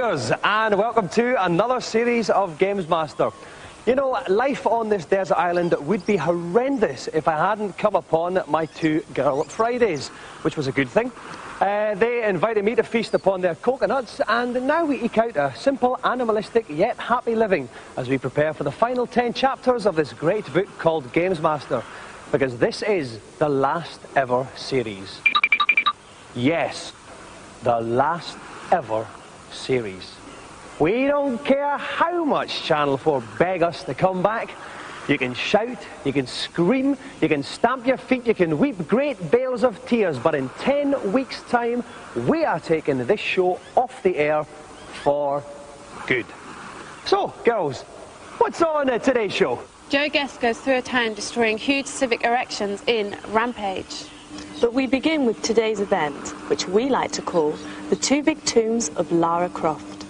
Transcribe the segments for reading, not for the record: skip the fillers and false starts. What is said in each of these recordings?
viewers, and welcome to another series of GamesMaster. You know, life on this desert island would be horrendous if I hadn't come upon my two Girl Fridays, which was a good thing. They invited me to feast upon their coconuts, and now we eke out a simple, animalistic, yet happy living as we prepare for the final 10 chapters of this great book called GamesMaster, because this is the last ever series. Yes, the last ever series. We don't care how much Channel 4 beg us to come back. You can shout, you can scream, you can stamp your feet, you can weep great bales of tears, but in 10 weeks' time, we are taking this show off the air for good. So, girls, what's on today's show? Joe Guest goes through a town destroying huge civic erections in Rampage. But we begin with today's event, which we like to call the Two Big Tombs of Lara Croft.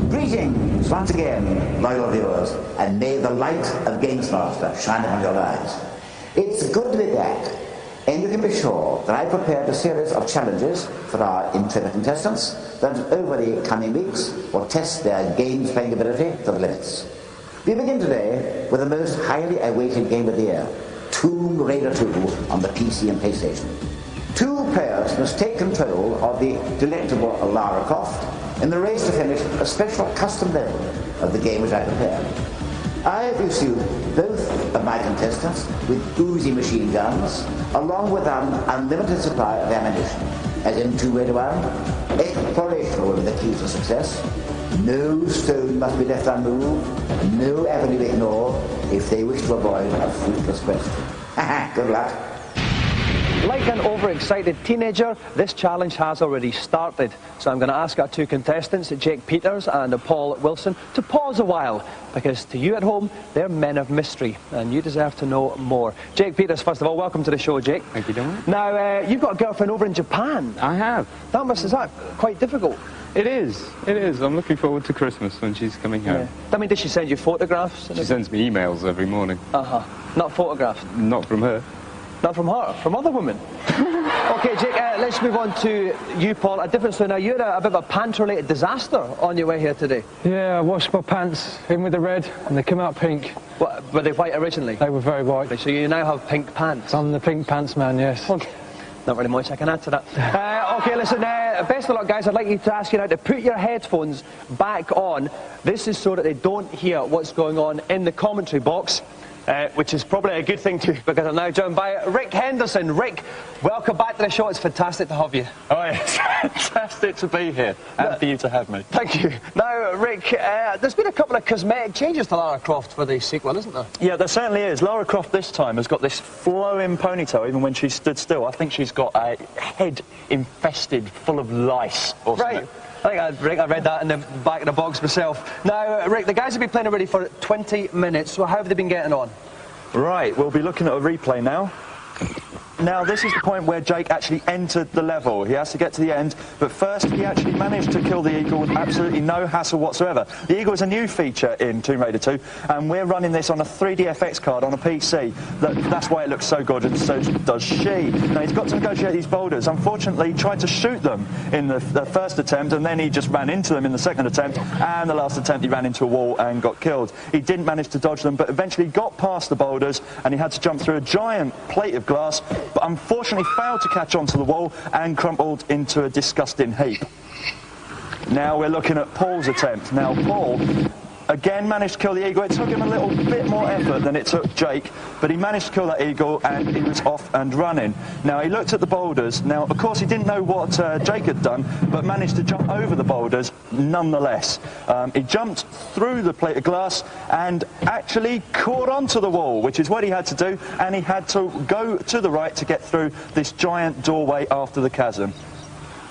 Greetings once again, loyal viewers, and may the light of GamesMaster shine upon your lives. It's good to be back, and you can be sure that I prepared a series of challenges for our intrepid contestants that over the coming weeks will test their games playing ability to the limits. We begin today with the most highly awaited game of the year, Tomb Raider 2 on the PC and PlayStation. Two players must take control of the delectable Lara Croft in the race to finish a special custom level of the game which I prepared. I have issued both of my contestants with Uzi machine guns, along with an unlimited supply of ammunition. As in Tomb Raider 1, exploration will be the key to success. No stone must be left unmoved, no avenue ignored, if they wish to avoid a fruitless quest. Good luck. Like an overexcited teenager, this challenge has already started. So I'm going to ask our two contestants, Jake Peters and Paul Wilson, to pause a while, because to you at home, they're men of mystery, and you deserve to know more. Jake Peters, first of all, welcome to the show, Jake. Thank you, Dominic. Now, you've got a girlfriend over in Japan. I have. Is that quite difficult? It is. I'm looking forward to Christmas when she's coming home. Yeah. I mean, does she send you photographs? She sends me emails every morning. Not photographs? Not from her. Not from her, from other women. Okay, Jake, let's move on to you, Paul. A different story now. You had a bit of a pants-related disaster on your way here today. Yeah, I washed my pants in with the red and they came out pink. What, were they white originally? They were very white. So you now have pink pants? I'm the pink pants man, yes. Okay. Not really much I can add to that. Okay, listen, best of luck, guys. I'd like you to ask you now to put your headphones back on. This is so that they don't hear what's going on in the commentary box. Which is probably a good thing too, because I'm now joined by Rick Henderson. Rick, welcome back to the show. It's fantastic to have you. Oh, it's fantastic to be here, and for you to have me. Thank you. Now, Rick, there's been a couple of cosmetic changes to Lara Croft for the sequel, isn't there? Yeah, there certainly is. Lara Croft this time has got this flowing ponytail, even when she stood still. I think she's got a head infested full of lice or something. Right. I read that in the back of the box myself. Now, Rick, the guys have been playing already for 20 minutes, so how have they been getting on? Right, we'll be looking at a replay now. Now, this is the point where Jake actually entered the level. He has to get to the end, but first he actually managed to kill the eagle with absolutely no hassle whatsoever. The eagle is a new feature in Tomb Raider 2, and we're running this on a 3DFX card on a PC. That's why it looks so good, and so does she. Now, he's got to negotiate these boulders. Unfortunately, he tried to shoot them in the first attempt, and then he just ran into them in the second attempt, and the last attempt he ran into a wall and got killed. He didn't manage to dodge them, but eventually got past the boulders, and he had to jump through a giant plate of glass, but unfortunately failed to catch onto the wall and crumpled into a disgusting heap. Now we're looking at Paul's attempt. Now Paul again managed to kill the eagle. It took him a little bit more effort than it took Jake, but he managed to kill that eagle and he was off and running. Now he looked at the boulders. Now of course he didn't know what Jake had done, but managed to jump over the boulders nonetheless. He jumped through the plate of glass and actually caught onto the wall, which is what he had to do, and he had to go to the right to get through this giant doorway after the chasm.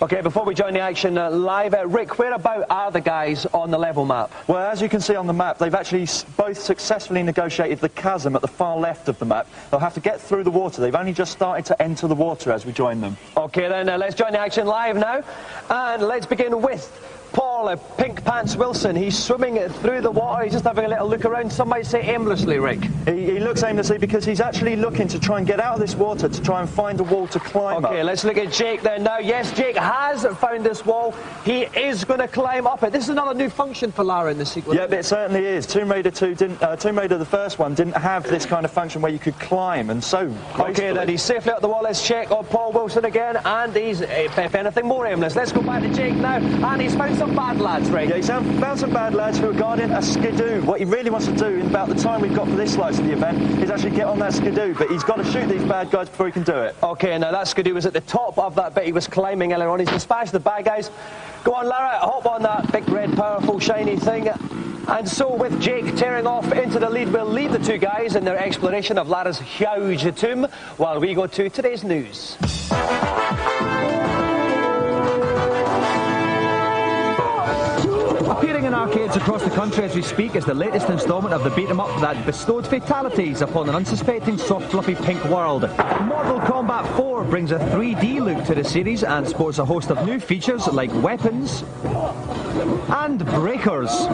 Okay, before we join the action live, Rick, whereabout are the guys on the level map? Well, as you can see on the map, they've actually both successfully negotiated the chasm at the far left of the map. They'll have to get through the water. They've only just started to enter the water as we join them. Okay, then let's join the action live now, and let's begin with Paul Paul, Pink Pants Wilson, he's swimming through the water. He's just having a little look around. Some might say aimlessly, Rick. He looks aimlessly because he's actually looking to try and get out of this water to try and find a wall to climb up. Okay, let's look at Jake then now. Yes, Jake has found this wall. He is going to climb up it. This is another new function for Lara in the sequel. Yeah, it certainly is. Tomb Raider 2 didn't. Tomb Raider the first one didn't have this kind of function where you could climb, and so. Okay, then he's safely up the wall. Let's check on Paul Wilson again, and he's, if anything, more aimless. Let's go back to Jake now, and he's found some bad lads, right? Yeah, he's found some bad lads who are guarding a skidoo. What he really wants to do in about the time we've got for this slice of the event is actually get on that skidoo, but he's got to shoot these bad guys before he can do it. Okay, now that skidoo was at the top of that bit he was climbing earlier on. He's dispatched the bad guys. Go on, Lara, hop on that big red, powerful, shiny thing. And so, with Jake tearing off into the lead, we'll leave the two guys in their exploration of Lara's huge tomb while we go to today's news. Appearing in arcades across the country as we speak is the latest instalment of the beat-em-up that bestowed fatalities upon an unsuspecting soft fluffy pink world. Mortal Kombat 4 brings a 3D look to the series and sports a host of new features like weapons and breakers.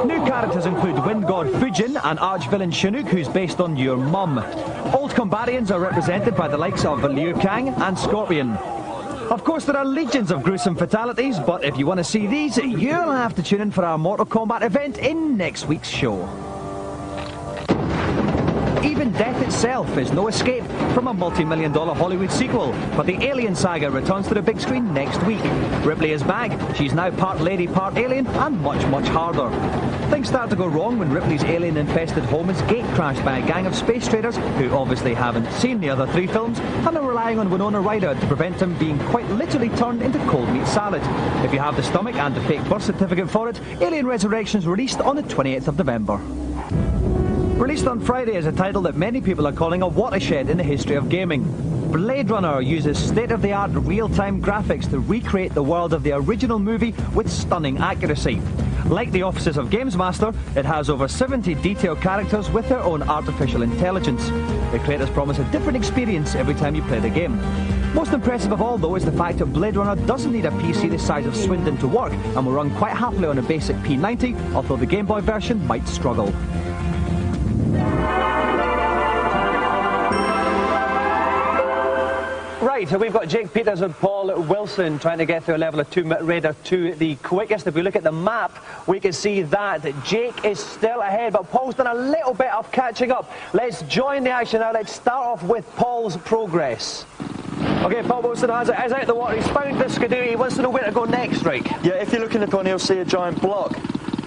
New characters include Wind God Fujin and arch-villain Chinook, who's based on your mum. Old Combatians are represented by the likes of Liu Kang and Scorpion. Of course, there are legions of gruesome fatalities, but if you want to see these, you'll have to tune in for our Mortal Kombat event in next week's show. Even death itself is no escape from a multi-million-dollar Hollywood sequel, but the Alien saga returns to the big screen next week. Ripley is back. She's now part lady, part alien, and much, much harder. Things start to go wrong when Ripley's alien-infested home is gate-crashed by a gang of space traders who obviously haven't seen the other three films and are relying on Winona Ryder to prevent him being quite literally turned into cold meat salad. If you have the stomach and the fake birth certificate for it, Alien Resurrection's released on the 28th of November. Released on Friday is a title that many people are calling a watershed in the history of gaming. Blade Runner uses state-of-the-art real-time graphics to recreate the world of the original movie with stunning accuracy. Like the offices of GamesMaster, it has over 70 detailed characters with their own artificial intelligence. The creators promise a different experience every time you play the game. Most impressive of all, though, is the fact that Blade Runner doesn't need a PC the size of Swindon to work and will run quite happily on a basic P90, although the Game Boy version might struggle. Right, so we've got Jake Peters and Paul Wilson trying to get through a level of Tomb Raider 2 the quickest. If we look at the map, we can see that Jake is still ahead, but Paul's done a little bit of catching up. Let's join the action now. Let's start off with Paul's progress. Okay, Paul Wilson is out the water. He's found the skidoo. He wants to know where to go next, Rick. Yeah, if you're looking upon, you'll see a giant block.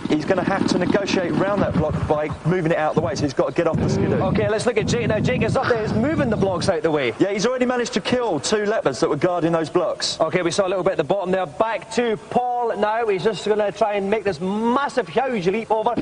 He's going to have to negotiate around that block by moving it out of the way, so he's got to get off the skidoo. Okay, let's look at Jake now. Jake is up there. He's moving the blocks out the way. Yeah, he's already managed to kill 2 leopards that were guarding those blocks. Okay, we saw a little bit at the bottom there. Back to Paul now. He's just going to try and make this massive, huge leap over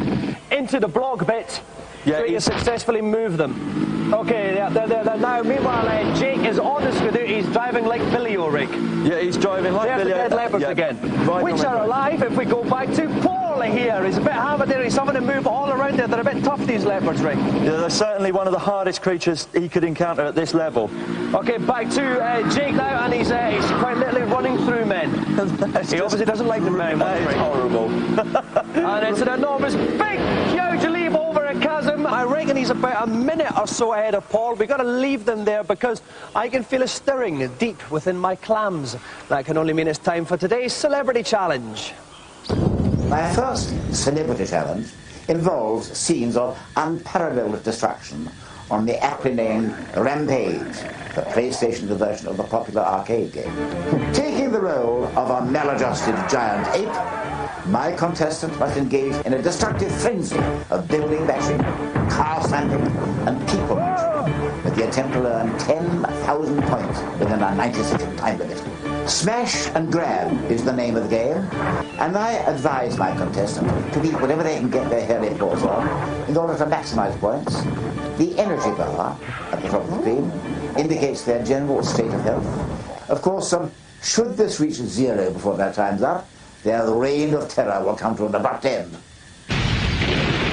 into the block bit. Yeah, so he can successfully move them. Okay, they're now. Meanwhile, Jake is on the skidoo. He's driving like Billy O'Rick. Yeah, he's driving like Billy. There's the dead leopards again, which are alive. If we go back to Paul here, he's a bit hammered there. He's having to move all around there. They're a bit tough, these leopards, Rick. Yeah, they're certainly one of the hardest creatures he could encounter at this level. Okay, back to Jake now, and he's quite literally running through men. He obviously doesn't like them very much. It's horrible. And it's an enormous, big, huge leap over a chasm. I reckon he's about a minute or so ahead of Paul. We've got to leave them there because I can feel a stirring deep within my clams. That can only mean it's time for today's Celebrity Challenge. My first Celebrity Challenge involves scenes of unparalleled destruction on the aptly named Rampage, the PlayStation version of the popular arcade game. Taking the role of a maladjusted giant ape, my contestant must engage in a destructive frenzy of building bashing, car slamming, and people punching, with the attempt to earn 10,000 points within a 96 time limit. Smash and grab is the name of the game, and I advise my contestant to beat whatever they can get their hairy paws on in order to maximize points. The energy bar at the top of the screen indicates their general state of health. Of course, should this reach 0 before their time's up, their reign of terror will come to an abrupt end.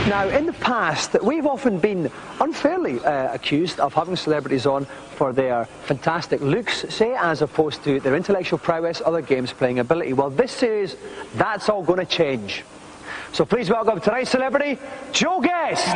Now, in the past, we've often been unfairly accused of having celebrities on for their fantastic looks, say, as opposed to their intellectual prowess or their games playing ability. Well, this series, that's all going to change. So please welcome tonight's celebrity, Joe Guest.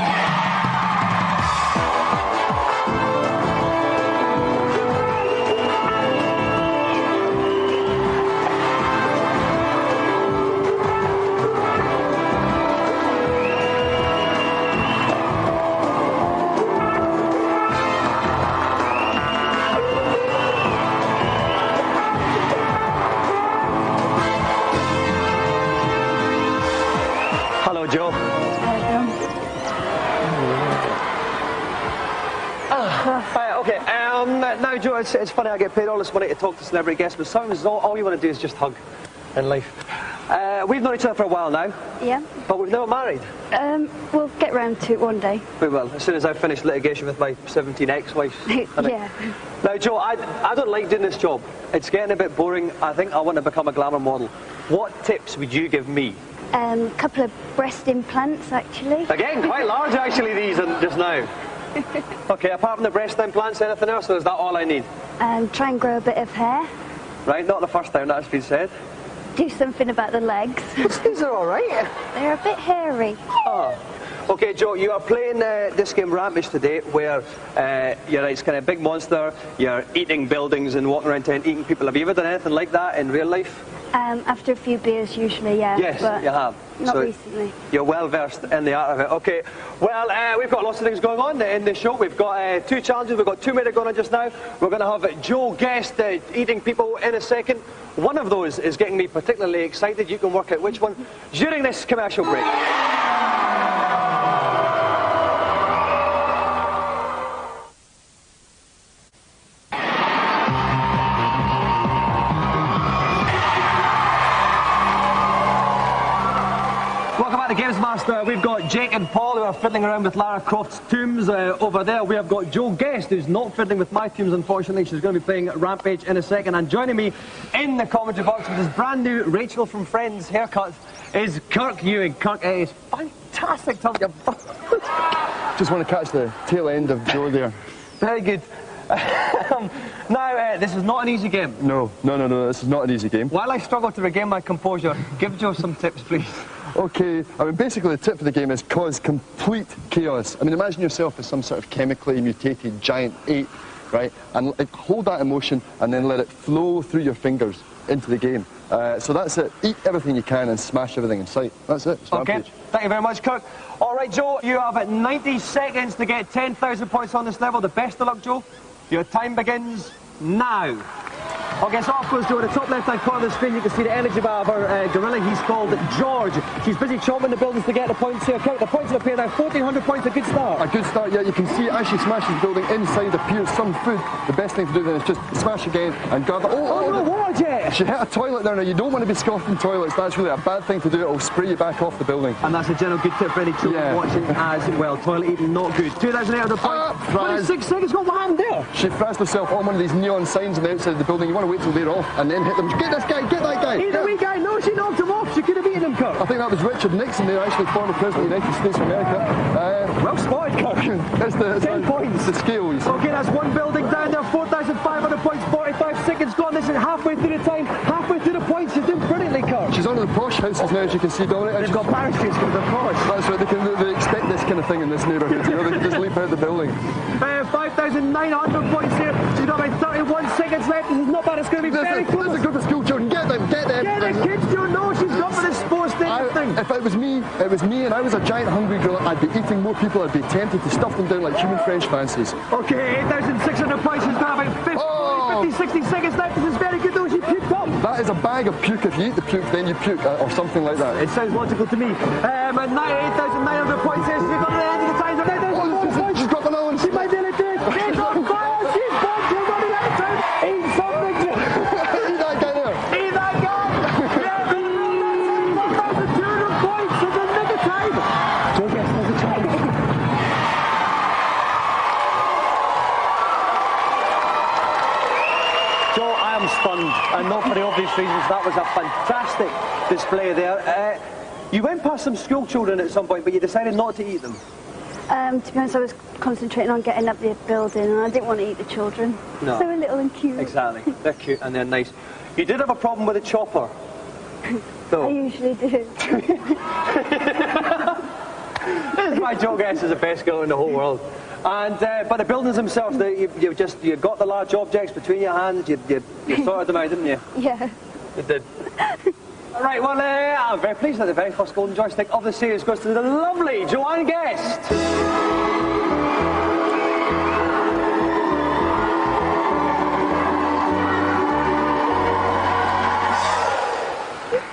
Hello, Joe. Okay, now, Joe, it's funny, I get paid all this money to talk to celebrity guests, but sometimes all you want to do is just hug in life. We've known each other for a while now. Yeah. But we've never married. We'll get round to it one day. We will, as soon as I've finished litigation with my 17 ex-wives. Yeah. Now, Joe, I don't like doing this job. It's getting a bit boring. I think I want to become a glamour model. What tips would you give me? A couple of breast implants, actually. Again, quite large, actually, these just now. Okay, apart from the breast implants, anything else, or is that all I need? Try and grow a bit of hair. Right, not the first time that's been said. Do something about the legs. These are all right. They're a bit hairy. Oh. Okay, Joe, you are playing this game Rampage today, where you're it's kind of big monster, you're eating buildings and walking around town eating people. Have you ever done anything like that in real life? After a few beers, usually, yeah. Yes, but you have. Not recently. You're well versed in the art of it. Okay, well, we've got lots of things going on in the show. We've got 2 challenges. We've got 2 minutes going on just now. We're going to have Joe Guest eating people in a second. One of those is getting me particularly excited. You can work out which one during this commercial break. Welcome back to GamesMaster. We've got Jake and Paul who are fiddling around with Lara Croft's tombs over there. We have got Joe Guest who's not fiddling with my tombs, unfortunately. She's going to be playing Rampage in a second. And joining me in the commentary box with his brand new Rachel from Friends haircut is Kirk Ewing. Kirk, it is fantastic to have you. Just want to catch the tail end of Joe there. Very good. Now, this is not an easy game. No, this is not an easy game. While I struggle to regain my composure, give Joe some tips, please. Okay, I mean, basically the tip for the game is cause complete chaos. I mean, imagine yourself as some sort of chemically mutated giant ape, right? And hold that emotion and then let it flow through your fingers into the game. So that's it. Eat everything you can and smash everything in sight. That's it. Okay, thank you very much, Kirk. All right, Joe, you have 90 seconds to get 10,000 points on this level. The best of luck, Joe. Your time begins now. Okay, so of course, Joe, in the top left-hand corner of the screen, you can see the energy bar of our gorilla. He's called George. She's busy chomping the buildings to get the points here. Count the points that appear now. 1,400 points, a good start. A good start, yeah. You can see as she smashes the building, inside appears some food. The best thing to do then is just smash again and gather. Oh no, what? Yeah. She hit a toilet there. Now, you don't want to be scoffing toilets. That's really a bad thing to do. It'll spray you back off the building. And that's a general good tip for any children watching as well. Toilet eating, not good. 2,800 points. 26 seconds. What happened there? She frazzed herself on one of these neon signs on the outside of the building. You want to wait till they're off and then hit them. Get this guy, get that guy. He's a wee guy. No, she knocked him off. She could have beaten him, Kirk. I think that was Richard Nixon there, actually former President of the United States of America. Well spotted, Kirk. It's 10 points. The scale, you see. Okay, that's one building down there. 4,500 points. 45 seconds gone. This is halfway through the time. Halfway through the points. She's doing brilliantly, Kirk. She's on the posh houses now, as you can see, Dominic. They've got parachutes because they're posh. That's right. They expect this kind of thing in this neighbourhood. You know, they can just leap out the building. 5,900 points here. She's got about 31 seconds left. This is not bad. It's going to be very close. There's a group of school children. Get them, get them. Get the kids, you know. She's gone for the sports thing. If it was me and I was a giant hungry gorilla, I'd be eating more people. I'd be tempted to stuff them down like human French fancies. Okay, 8,600 points. She's got about 50, 60 seconds left. This is very good though. She puked up. That is a bag of puke. If you eat the puke, then you puke, or something like that. It sounds logical to me. 8,900 points here. She's got to the end of the time. She's got another one. She might nearly do it. She's on fire. She's bombed. She's running out of time. Eat something. Eat that guy there. Eat that guy. Yeah, 1,200 points in the nick of time. Joe Guest has a chance. Joe, I am stunned, and not for the obvious reasons. That was a fantastic display there. You went past some school children at some point, but you decided not to eat them. To be honest, I was concentrating on getting up the building and I didn't want to eat the children. No. They were little and cute. Exactly. They're cute and they're nice. You did have a problem with a chopper. I usually do. This is my Joe Guess is the best girl in the whole world. And but the buildings themselves, you got the large objects between your hands. You sorted them out, didn't you? Yeah. You did. Right, well, I'm very pleased that the very first golden joystick of the series goes to the lovely Joanne Guest.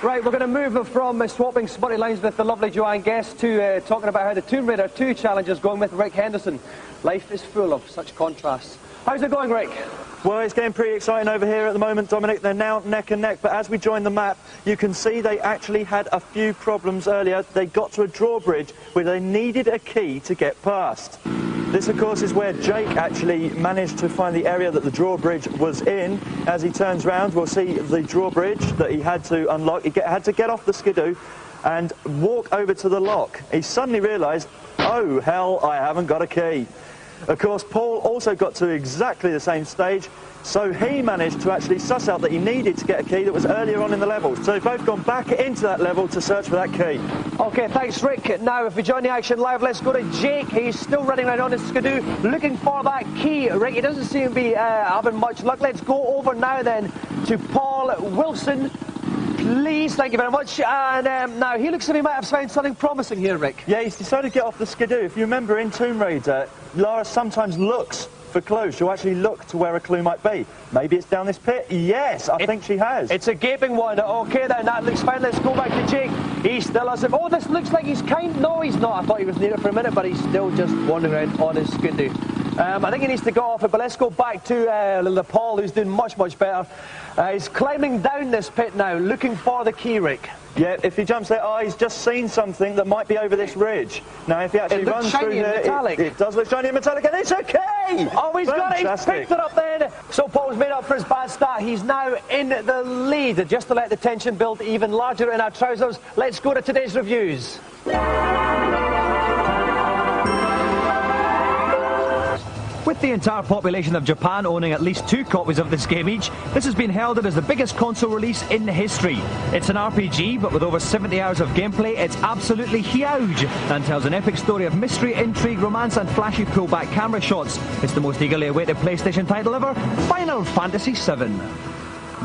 Right, we're going to move from swapping smutty lines with the lovely Joanne Guest to talking about how the Tomb Raider 2 challenge is going with Rick Henderson. Life is full of such contrasts. How's it going, Rick? Well, it's getting pretty exciting over here at the moment, Dominic. They're now neck and neck, but as we join the map, you can see they actually had a few problems earlier. They got to a drawbridge where they needed a key to get past. This, of course, is where Jake actually managed to find the area that the drawbridge was in. As he turns round, we'll see the drawbridge that he had to unlock. He had to get off the skidoo and walk over to the lock. He suddenly realised, oh, hell, I haven't got a key. Of course, Paul also got to exactly the same stage, so he managed to actually suss out that he needed to get a key that was earlier on in the level. So they've both gone back into that level to search for that key. OK, thanks, Rick. Now, if we join the action live, let's go to Jake. He's still running around on his skidoo, looking for that key. Rick, he doesn't seem to be having much luck. Let's go over now, then, to Paul Wilson. Please, thank you very much. And now, he looks as if he might have found something promising here, Rick. Yeah, he's decided to get off the skidoo. If you remember in Tomb Raider, Lara sometimes looks for clues. She'll actually look to where a clue might be. Maybe it's down this pit. Yes, I think she has. It's a gaping one. OK, then, that looks fine. Let's go back to Jake. He still has it. Oh, this looks like he's kind... No, he's not. I thought he was near it for a minute, but he's still just wandering around on his skidoo. I think he needs to go off it, but let's go back to little Paul, who's doing much, much better. He's climbing down this pit now, looking for the key, Rick. Yeah, if he jumps there, he's just seen something that might be over this ridge. Now, if he actually runs through here, it does look shiny and metallic, and it's a key! Oh, he's got it! He's picked it up then! So Paul's made up for his bad start. He's now in the lead. Just to let the tension build even larger in our trousers, let's go to today's reviews. With the entire population of Japan owning at least 2 copies of this game each, this has been heralded as the biggest console release in history. It's an RPG, but with over 70 hours of gameplay, it's absolutely huge and tells an epic story of mystery, intrigue, romance and flashy pullback camera shots. It's the most eagerly awaited PlayStation title ever, Final Fantasy VII.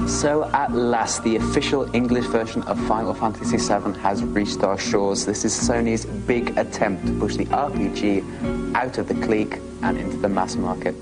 So at last, the official English version of Final Fantasy VII has reached our shores. This is Sony's big attempt to push the RPG out of the clique and into the mass market.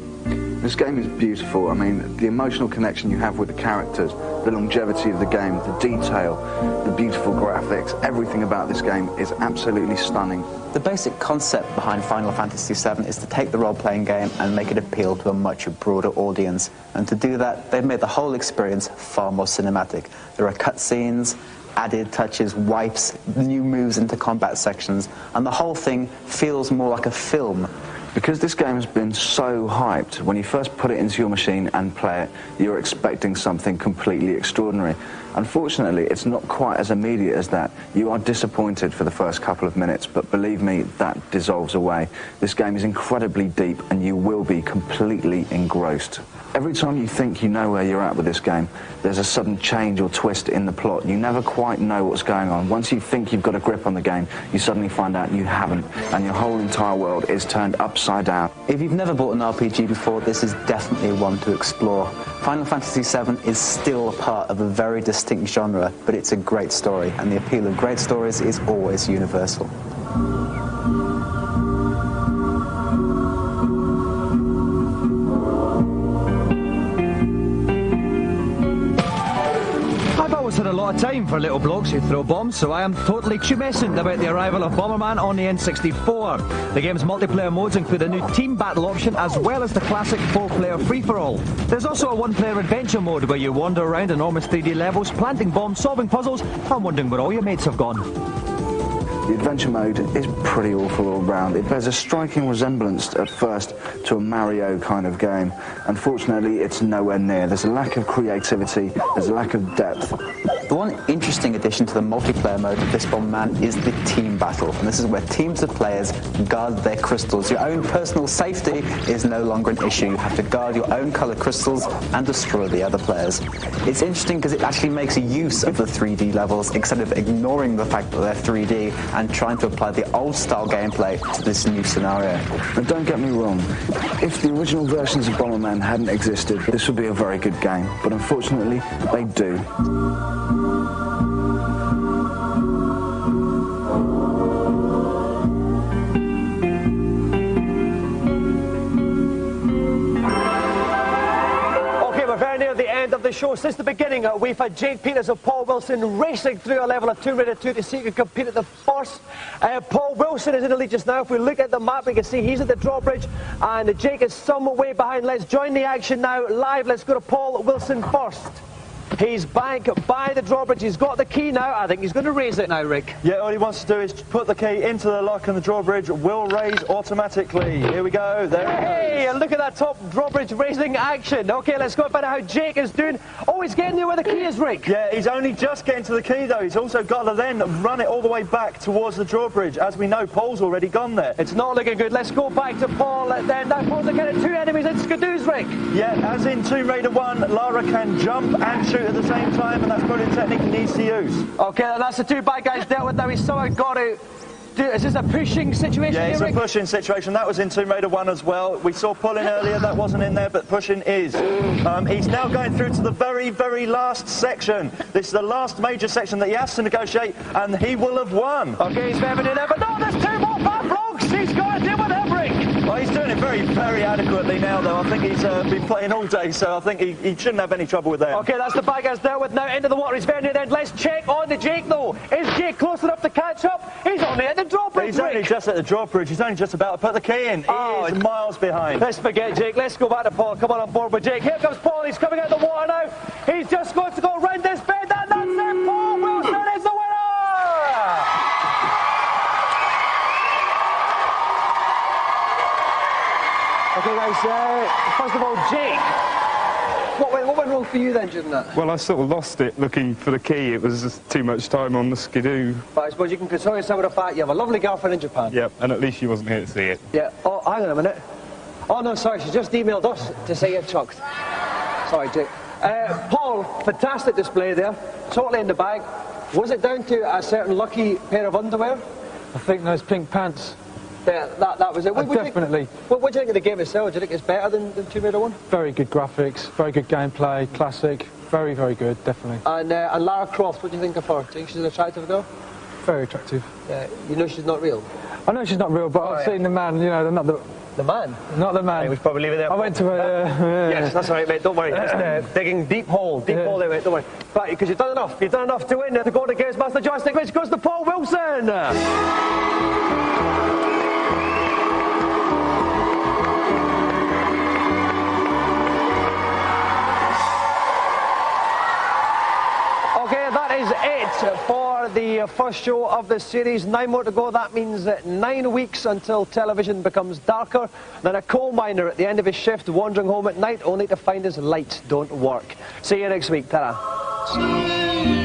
This game is beautiful. I mean, the emotional connection you have with the characters, the longevity of the game, the detail, the beautiful graphics, everything about this game is absolutely stunning. The basic concept behind Final Fantasy VII is to take the role-playing game and make it appeal to a much broader audience. And to do that, they've made the whole experience far more cinematic. There are cutscenes, added touches, wipes, new moves into combat sections, and the whole thing feels more like a film. Because this game has been so hyped, when you first put it into your machine and play it, you're expecting something completely extraordinary. Unfortunately, it's not quite as immediate as that. You are disappointed for the first couple of minutes, but believe me, that dissolves away. This game is incredibly deep, and you will be completely engrossed. Every time you think you know where you're at with this game, there's a sudden change or twist in the plot. You never quite know what's going on. Once you think you've got a grip on the game, you suddenly find out you haven't, and your whole entire world is turned upside down. If you've never bought an RPG before, this is definitely one to explore. Final Fantasy VII is still a part of a very distinct genre, but it's a great story, and the appeal of great stories is always universal. Had a lot of time for little blokes who throw bombs, so I am totally tumescent about the arrival of Bomberman on the N64. The game's multiplayer modes include a new team battle option as well as the classic 4-player free-for-all. There's also a 1-player adventure mode where you wander around enormous 3D levels, planting bombs, solving puzzles, and wondering where all your mates have gone. The adventure mode is pretty awful all round. It bears a striking resemblance at first to a Mario kind of game. Unfortunately, it's nowhere near. There's a lack of creativity, there's a lack of depth. The one interesting addition to the multiplayer mode of this Bomberman is the team battle, and this is where teams of players guard their crystals. Your own personal safety is no longer an issue. You have to guard your own colour crystals and destroy the other players. It's interesting because it actually makes use of the 3D levels instead of ignoring the fact that they're 3D and trying to apply the old style gameplay to this new scenario. But don't get me wrong, if the original versions of Bomberman hadn't existed, this would be a very good game, but unfortunately, they do. Of the show. Since the beginning, we've had Jake Peters and Paul Wilson racing through a level of Tomb Raider 2 to see who can compete at the first. Paul Wilson is in the lead just now. If we look at the map, we can see he's at the drawbridge and Jake is some way behind. Let's join the action now live. Let's go to Paul Wilson first. He's back by the drawbridge. He's got the key now. I think he's going to raise it now, Rick. Yeah, all he wants to do is put the key into the lock and the drawbridge will raise automatically. Here we go. There Hey, look at that top drawbridge raising action. Okay, let's go and find out how Jake is doing. Oh, he's getting there where the key is, Rick. Yeah, he's only just getting to the key, though. He's also got to then run it all the way back towards the drawbridge. As we know, Paul's already gone there. It's not looking good. Let's go back to Paul then. Now Paul's looking at two enemies in Skidoos, Rick. Yeah, as in Tomb Raider 1, Lara can jump and shoot at the same time, and that's probably the technique he needs to use. Okay, that's the two bad guys dealt with. Now he's somehow got to do. Is this a pushing situation? Yeah, here, it's Rick? a pushing situation. That was in Tomb Raider 1 as well. We saw pulling earlier, that wasn't in there, but pushing is. He's now going through to the very, very last section. This is the last major section that he has to negotiate, and he will have won. Okay, he's revving it there, but no, there's two more bad blokes. He's got to deal with them, Rick. Well, he's doing it very, very adequately now, though. I think he's been playing all day, so I think he shouldn't have any trouble with that. Okay, that's the bad guys dealt with now. Into the water, he's very near the end. Let's check on the Jake, though. Is Jake close enough to catch up? He's only at the drawbridge, He's only just at the drawbridge. He's only just about to put the key in. He is miles behind. Let's forget Jake. Let's go back to Paul. Come on board with Jake. Here comes Paul. He's coming out of the water now. He's just going to go round this bend, and that's it. Paul Wilson is the winner! Okay, guys, first of all, Jake, what went wrong for you then during that? Well, I sort of lost it looking for the key. It was just too much time on the skidoo. But I suppose you can console yourself with the fact you have a lovely girlfriend in Japan. Yep, and at least she wasn't here to see it. Yeah. Oh, hang on a minute. Oh, no, sorry, she just emailed us to say you're chucked. Sorry, Jake. Paul, fantastic display there. Totally in the bag. Was it down to a certain lucky pair of underwear? I think those pink pants. Yeah, that was it. Definitely. What do you think of the game itself? Do you think it's better than Tomb Raider 1? Very good graphics, very good gameplay, classic. Very, very good, definitely. And Lara Croft, what do you think of her? Do you think she's an attractive girl? Very attractive. Yeah, you know she's not real? I know she's not real, but I've seen the man, you know, not the... The man? Not the man. We should probably leave it there. I went to a... Yes, that's all right, mate, don't worry. Just digging deep hole there, mate, don't worry. Right, because you've done enough. You've done enough to win the Golden GamesMaster joystick, which goes to Paul Wilson. Okay, that is it for the first show of the series. 9 more to go. That means 9 weeks until television becomes darker than a coal miner at the end of his shift, wandering home at night only to find his lights don't work. See you next week. Ta-ra.